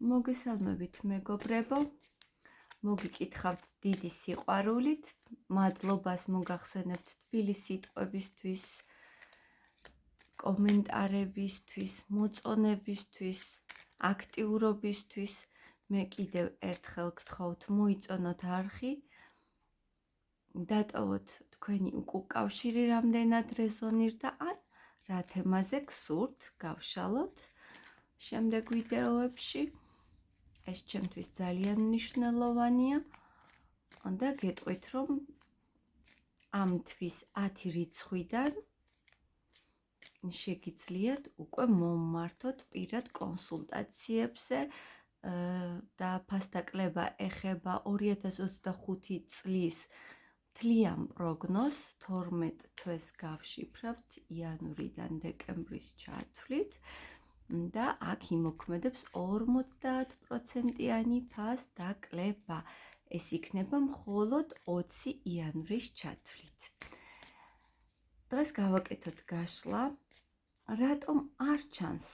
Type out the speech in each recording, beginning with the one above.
მოგესალმებით მეგობრებო, მოგიკითხავთ დიდი სიყვარულით, მადლობას მოგახსენებთ თბილი სიტყვებისთვის, კომენტარებისთვის, მოწონებისთვის, აქტიურობისთვის. მე კიდევ ერთხელ გთხოვთ მოიწონოთ არხი, დატოვოთ თქვენი უკავშირი რამდენად რეზონირდა ან რა თემაზე გსურთ გავშალოთ შემდეგ ვიდეოებში. ეს ჩემთვის ძალიან მნიშვნელოვანია და გეტყვით, რომ ამ თვის 10 რიცხვიდან შეგიძლიათ უკვე მომმართოთ პირად კონსულტაციებზე და ფასდაკლება ეხება 2025 წლის მთლიან პროგნოზს 12 თვეს გავშიფრავთ იანვრიდან დეკემბრის ჩათვლით და აქ იმოქმედებს 50%-იანი ფასდაკლება. ეს იქნება მხოლოდ 20 იანვრის ჩათვლით. დღეს გავაკეთოთ გაშლა, რატომ არ ჩანს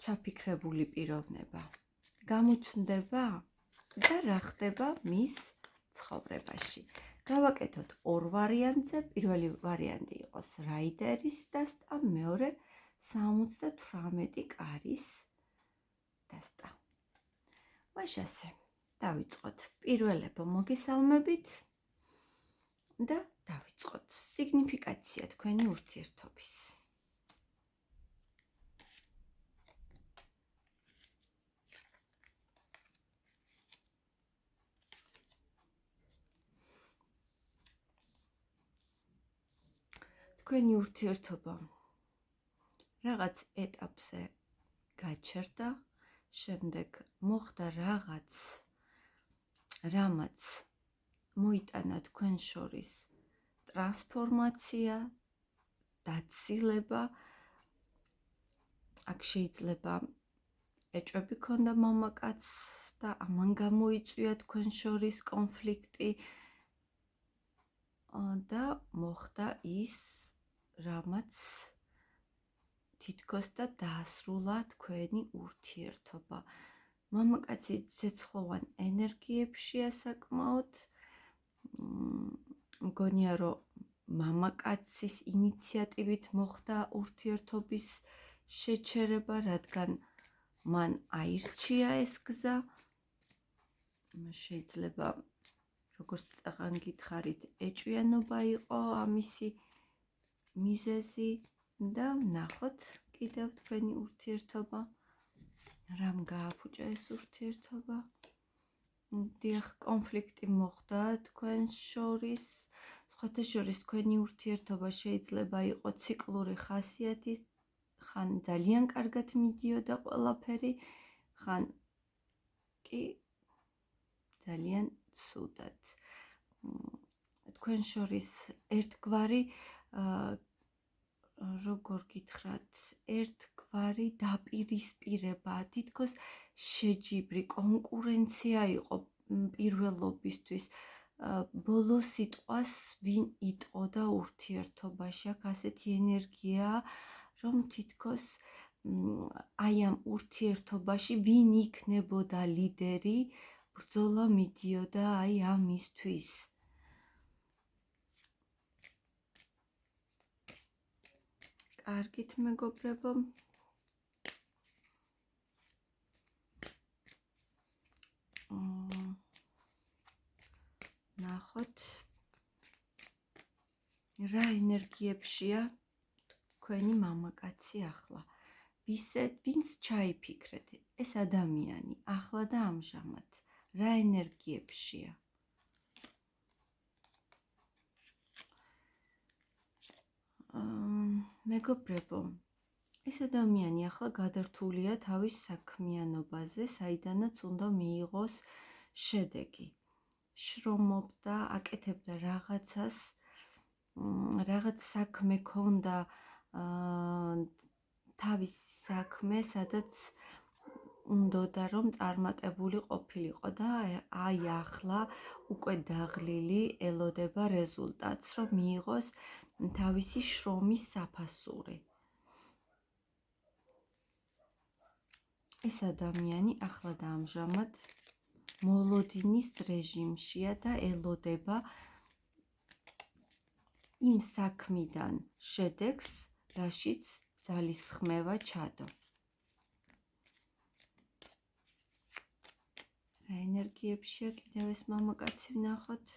ჩაფიქრებული პიროვნება, გამოჩნდება და რა ხდება მის ცხოვრებაში. გავაკეთოთ ორ ვარიანტზე, პირველი ვარიანტი იყოს რაიდერის დასტა, მეორე 78 კარის დასტა. მაშასე, დავიწყოთ. პირველებო მოგესალმებით და დავიწყოთ. სიგნიფიკაცია თქვენი ურთიერთობის. თქვენი ურთიერთობა რაღაც ეტაპზე გაჩერდა, შემდეგ მოხდა რამაც მოიტანა თქვენ შორის ტრანსფორმაცია, დაცილება. აქ შეიძლება ეჭვები ქონდა მამაკაცს და ამან გამოიწვია თქვენ შორის კონფლიქტი და მოხდა ის რამაც თითქოს და დაასრულა თქვენი ურთიერთობა. მამაკაცი ცეცხლოვან ენერგიებშია საკმაოდ. მგონია, რომ მამაკაცის ინიციატივით მოხდა ურთიერთობის შეჩერება, რადგან მან აირჩია ეს გზა. შეიძლება, როგორც წაღან გითხარით, ეჭვიანობა იყო ამისი მიზეზი და ვნახოთ კიდევ თქვენი ურთიერთობა, რამ გააფუჭა ეს ურთიერთობა. დიახ, კონფლიქტი მოხდა თქვენ შორის. სხვათა შორის თქვენი ურთიერთობა შეიძლება იყო ციკლური ხასიათის, ხან ძალიან კარგად მიდიოდა ყველაფერი, ხან კი ძალიან ცუდად. თქვენ შორის ერთგვარი როგორ გითხრათ, ერთგვარი დაპირისპირება, თითქოს შეჯიბრი კონკურენცია იყო პირველობისთვის. ბოლო სიტყვას ვინ იტყოდა ურთიერთობაში, აქ ასეთი ენერგია, რომ თითქოს აი ამ ურთიერთობაში ვინ იქნებოდა ლიდერი, ბრძოლა მიდიოდა აი ამისთვის. კარგით მეგობრებო, ნახოთ რა ენერგიებშია თქვენი მამაკაცი ახლა. ვინც ჩაიფიქრეთ, ეს ადამიანი ახლა და ამჟამად რა ენერგიებშია. მეგობრებო, ეს ადამიანი ახლა გადართულია თავის საქმიანობაზე, საიდანაც უნდა მიიღოს შედეგი. შრომობდა, აკეთებდა რაღაცას, რაღაც საქმე ქონდა, თავის საქმე, სადაც უნდოდა რომ წარმატებული ყოფილიყო და აი ახლა უკვე დაღლილი ელოდება რეზულტატს, რომ მიიღოს თავისი შრომის საფასური. ეს ადამიანი ახლა და ამჟამად მოლოდინის რეჟიმშია და ელოდება იმ საქმიდან შედეგს, რაშიც ძალისხმევა ჩადო. რა ენერგიებშია კიდევ ეს მამაკაცი ვნახოთ?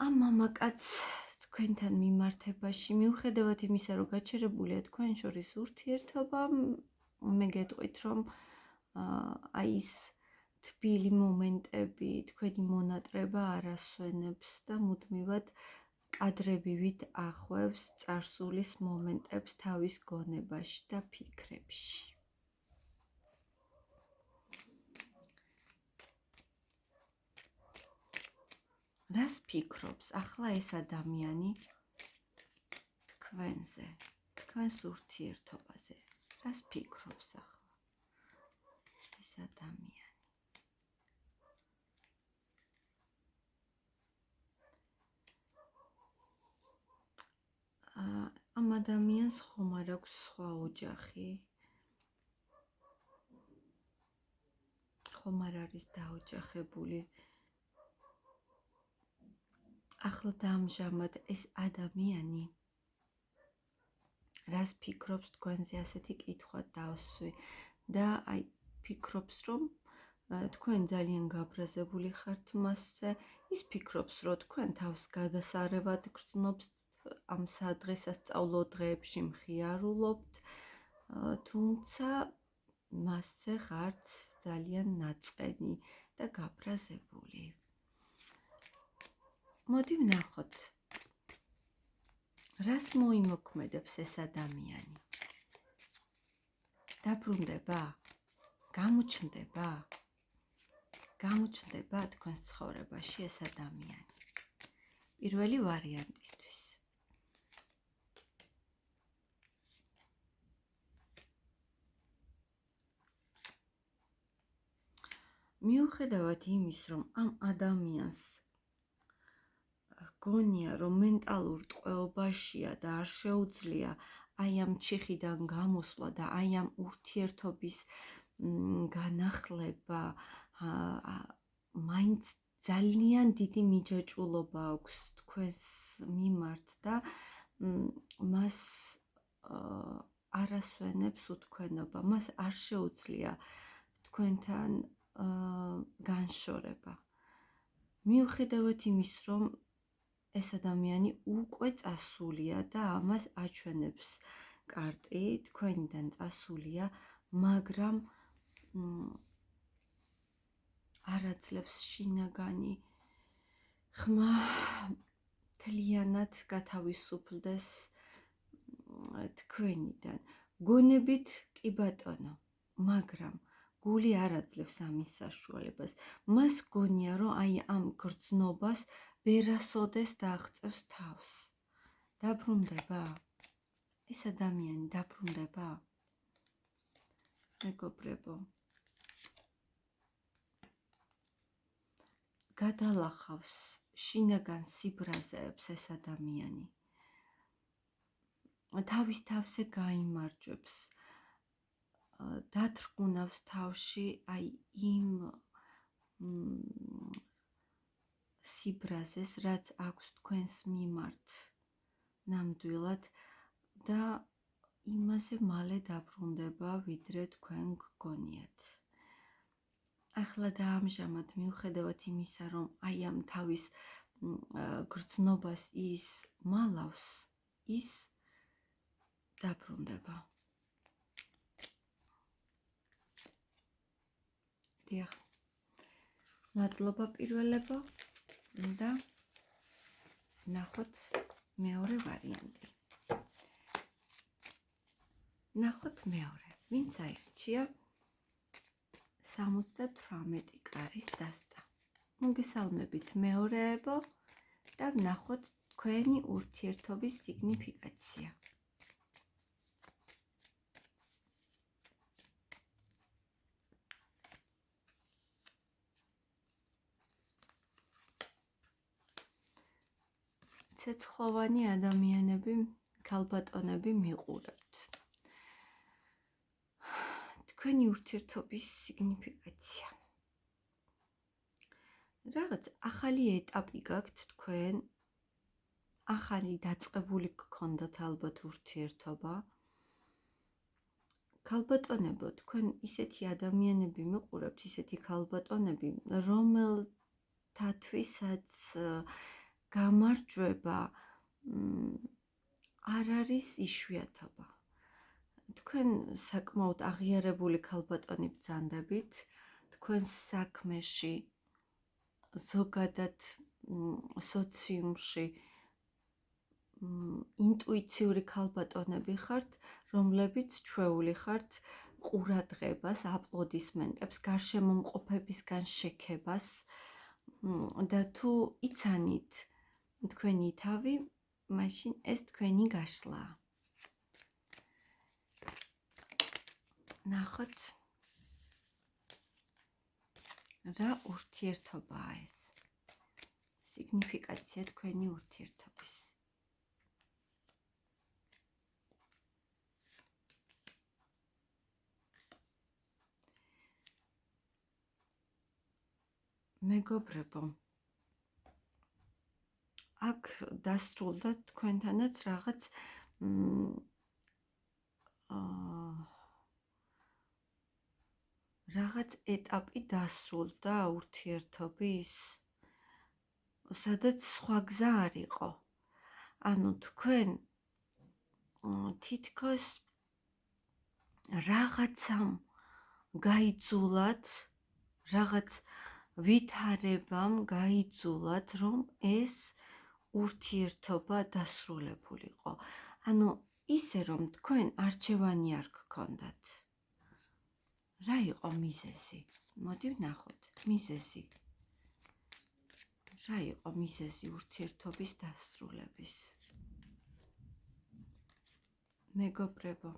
ამ მამაკაცს თქვენთან მიმართებაში, მიუხედავად იმისა, რომ გაჩერებულია თქვენ შორის ურთიერთობა, მე გეტყვით, რომ აი ის თბილი მომენტები, თქვენი მონატრება არ ასვენებს და მუდმივად კადრებივით ახვევს წარსულის მომენტებს თავის გონებაში და ფიქრებში. რას ფიქრობს ახლა ეს ადამიანი თქვენზე, თქვენს ურთიერთობაზე? რას ფიქრობს ახლა ეს ადამიანი? ამ ადამიანს ხომ არ აქვს სხვა ოჯახი? ხომ არ არის დაოჯახებული? ახლა და ამჟამად ეს ადამიანი რას ფიქრობს თქვენზე? ასეთი კითხვა დავსვი და აი ფიქრობს, რომ თქვენ ძალიან გაბრაზებული ხართ მასზე, ის ფიქრობს, რომ თქვენ თავს გადასარევად გრძნობთ, ამ სადღესასწაულო დღეებში მხიარულობთ, თუმცა მასზე ხართ ძალიან ნაწყენი და გაბრაზებული. მოდი ვნახოთ, რას მოიმოქმედებს ეს ადამიანი? დაბრუნდება? გამოჩნდება? გამოჩნდება თქვენს ცხოვრებაში ეს ადამიანი? პირველი ვარიანტისთვის. მიუხედავად იმის, რომ ამ ადამიანს გონია, რომ მენტალურ ტყვეობაშია და არ შეუძლია აი ამ ჩიხიდან გამოსვლა და აი ამ ურთიერთობის განახლება, მაინც ძალიან დიდი მიჯაჭვულობა აქვს თქვენს მიმართ და მას არ ასვენებს უთქვენობა, მას არ შეუძლია თქვენთან განშორება. მიუხედავად იმის, რომ ეს ადამიანი უკვე წასულია და ამას აჩვენებს კარტი, თქვენიდან წასულია, მაგრამ არ აძლევს შინაგანი ხმა მთლიანად გათავისუფლდეს თქვენიდან. გონებით კი ბატონო, მაგრამ გული არ აძლევს ამის საშუალებას. მას გონია, რომ აი ამ გრძნობას ვერასოდეს დააღწევს თავს. დაბრუნდება? ეს ადამიანი დაბრუნდება? მეგობრებო, გადალახავს შინაგან სიბრაზეებს ეს ადამიანი. თავის თავზე გაიმარჯვებს, დათრგუნავს თავში აი იმ სიბრაზეს, რაც აქვს თქვენს მიმართ ნამდვილად და იმაზე მალე დაბრუნდება, ვიდრე თქვენ გგონიათ. ახლა და ამჟამად მიუხედავად იმისა, რომ აი ამ თავის გრძნობას ის მალავს, ის დაბრუნდება. დიახ. მადლობა პირველებო და ნახოთ მეორე ვარიანტი. ნახოთ მეორე. ვინც აირჩია 78 კარის დასტა. მოგესალმებით მეორეებო და ვნახოთ თქვენი ურთიერთობის სიგნიფიკაცია. ცეცხლოვანი ადამიანები ქალბატონები მიყურებთ. თქვენი ურთიერთობის სიგნიფიკაცია. რაღაც ახალი ეტაპი გაქვთ თქვენ, ახალი დაწყებული გქონდათ ალბათ ურთიერთობა. ქალბატონებო, თქვენ ისეთი ადამიანები მიყურებთ, ისეთი ქალბატონები, რომელთათვისაც გამარჯვება არ არის იშვიათობა. თქვენ საკმაოდ აღიარებული ქალბატონი ბრძანდებით, თქვენ საქმეში, ზოგადად სოციუმში ინტუიციური ქალბატონები ხართ, რომლებიც ჩვეული ხართ ყურადღებას, აპლოდისმენტებს, გარშემომყოფებისგან შექებას და თუ იცანით თქვენი თავი, მაშინ ეს თქვენი გაშლაა. ნახოთ, რა ურთიერთობაა ეს? სიგნიფიკაცია თქვენი ურთიერთობის. მეგობრებო, აქ დასრულდა თქვენთანაც რაღაც ეტაპი დასრულდა ურთიერთობის, სადაც სხვა გზა არ იყო. ანუ თქვენ თითქოს რაღაცამ გაიძულათ, რაღაც ვითარებამ გაიძულათ, რომ ეს ურთიერთობა დასრულებულიყო. ანუ ისე, რომ თქვენ არჩევანი არ გქონდათ. რა იყო მიზეზი? მოდი ვნახოთ, მიზეზი. რა იყო მიზეზი ურთიერთობის დასრულების? მეგობრებო,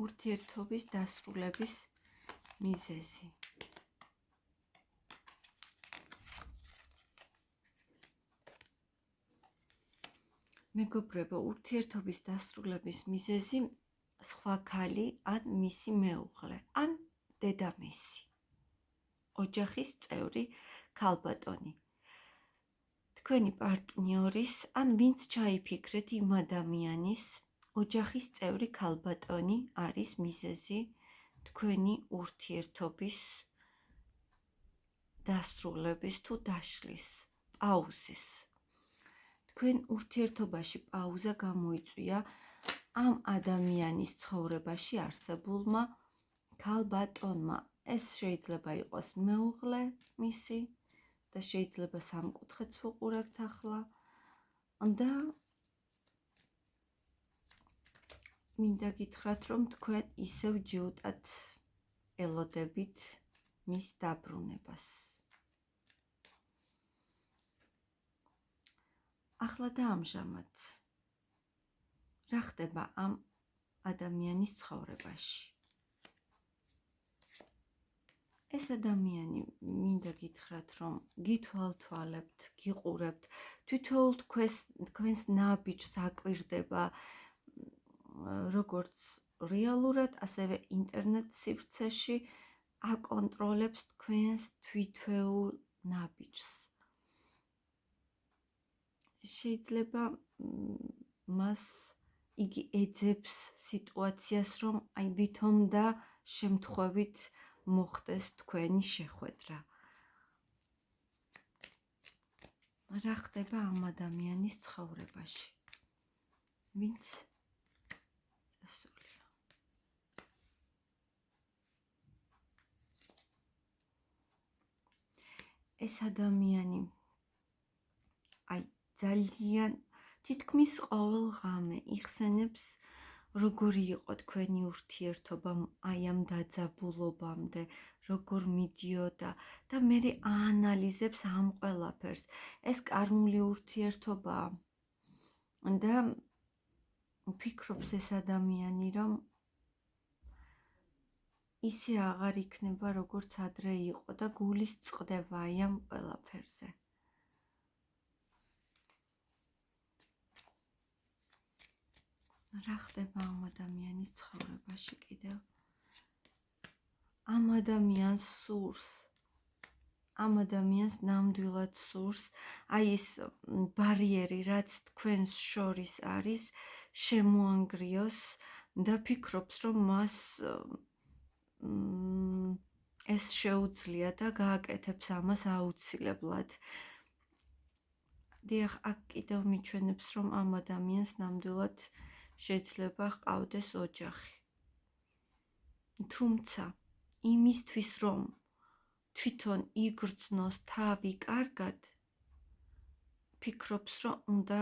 ურთიერთობის დასრულების მიზეზი. მეგობრებო, ურთიერთობის დასრულების მიზეზი სხვა ქალი ან მისი მეუღლე, ან დედამისი, ოჯახის წევრი ქალბატონი. თქვენი პარტნიორის ან ვინც ჩაიფიქრეთ იმ ადამიანის ოჯახის წევრი ქალბატონი არის მიზეზი თქვენი ურთიერთობის დასრულების თუ დაშლის, პაუზის. თქვენ ურთიერთობაში პაუზა გამოიწვია ამ ადამიანის ცხოვრებაში არსებულმა ქალბატონმა. ეს შეიძლება იყოს მეუღლე მისი და შეიძლება სამკუთხედს ვუყურებთ ახლა და მინდა გითხრათ, რომ თქვენ ისევ ჯიუტად ელოდებით მის დაბრუნებას. ახლა და ამჟამად რა ხდება ამ ადამიანის ცხოვრებაში? ეს ადამიანი, მინდა გითხრათ, რომ გითვალთვალებთ, გიყურებთ, თითოეულ თქვენს ნაბიჯს აკვირდება, როგორც რეალურად, ასევე ინტერნეტ სივრცეში აკონტროლებს თქვენს თვითეულ ნაბიჯს. შეიძლება მას იგი ეძებს სიტუაციას, რომ აი ვითომ და შემთხვევით მოხდეს თქვენი შეხვედრა. რა ხდება ამ ადამიანის ცხოვრებაში? ვინც წასულია. ეს ადამიანი აი ძალიან თითქმის ყოველ ღამე იხსენებს, როგორი იყო თქვენი ურთიერთობა აი ამ დაძაბულობამდე, როგორ მიდიოდა და მერე აანალიზებს ამ ყველაფერს. ეს კარმული ურთიერთობაა და ფიქრობს ეს ადამიანი, რომ ისე აღარ იქნება, როგორც ადრე იყო და გულის წყდება აი ამ ყველაფერზე. რა ხდება ამ ადამიანის ცხოვრებაში კიდევ? ამ ადამიანს სურს, ამ ადამიანს ნამდვილად სურს, აი ეს ბარიერი, რაც თქვენს შორის არის, შემოანგრიოს და ფიქრობს, რომ მას ეს შეუძლია და გააკეთებს ამას აუცილებლად. დიახ, აქ კიდევ მიჩვენებს, რომ ამ ადამიანს ნამდვილად შეიძლება ჰყავდეს ოჯახი. თუმცა, იმისთვის, რომ თვითონ იგრძნოს თავი კარგად, ფიქრობს, რომ უნდა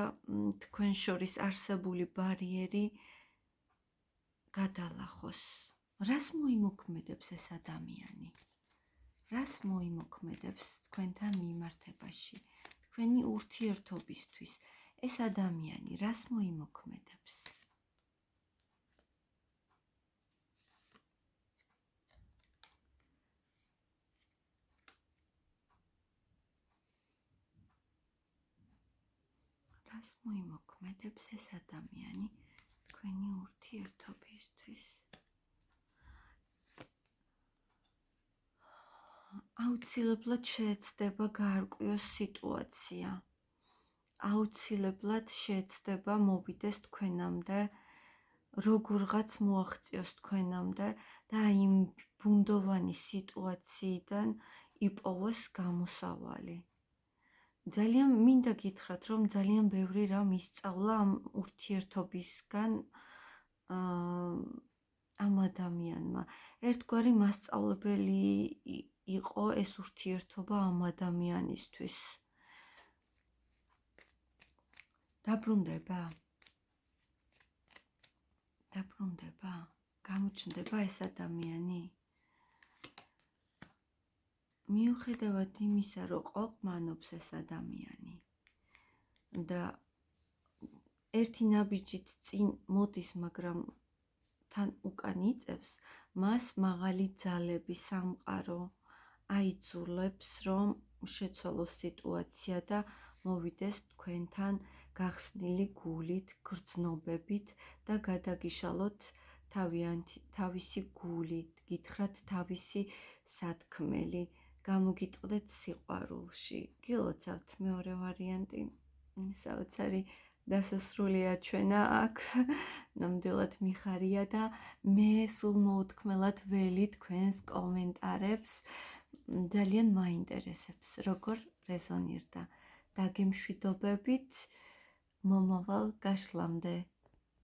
თქვენ შორის არსებული ბარიერი გადალახოს. რას მოიმოქმედებს ეს ადამიანი? რას მოიმოქმედებს თქვენთან მიმართებაში? თქვენი ურთიერთობისთვის ეს ადამიანი რას მოიმოქმედებს? რას მოიმოქმედებს ეს ადამიანი თქვენი ურთიერთობისთვის? აუცილებლად შეეცდება გაარკვიოს სიტუაცია. აუცილებლად შეეცდება მოვიდეს თქვენამდე, როგორღაც მოაღწიოს თქვენამდე და იმ ბუნდოვანი სიტუაციიდან იპოვოს გამოსავალი. ძალიან მინდა გითხრათ, რომ ძალიან ბევრი რამ ისწავლა ამ ურთიერთობისგან ამ ადამიანმა. ერთგვარი მასწავლებელი იყო ეს ურთიერთობა ამ ადამიანისთვის. დაბრუნდება? გამოჩნდება ეს ადამიანი? მიუხედავად იმისა, რომ ყოყმანობს ეს ადამიანი და ერთი ნაბიჯით წინ მოდის, მაგრამ თან უკან იწევს, მას მაღალი ძალები, სამყარო აიძულებს, რომ შეცვალოს სიტუაცია და მოვიდეს თქვენთან გახსნილი გულით, გრძნობებით და გადაგიშალოთ თავისი გული, გითხრათ თავისი სათქმელი, გამოგიტყდეთ სიყვარულში. გილოცავთ მეორე ვარიანტი? საოცარი დასასრულია ჩვენა აქ, ნამდვილად მიხარია და მე სულ მოუთქმელად ველი თქვენს კომენტარებს. ძალიან მაინტერესებს, როგორ რეზონირდა. დაგემშვიდობებით მომავალ გაშლამდე.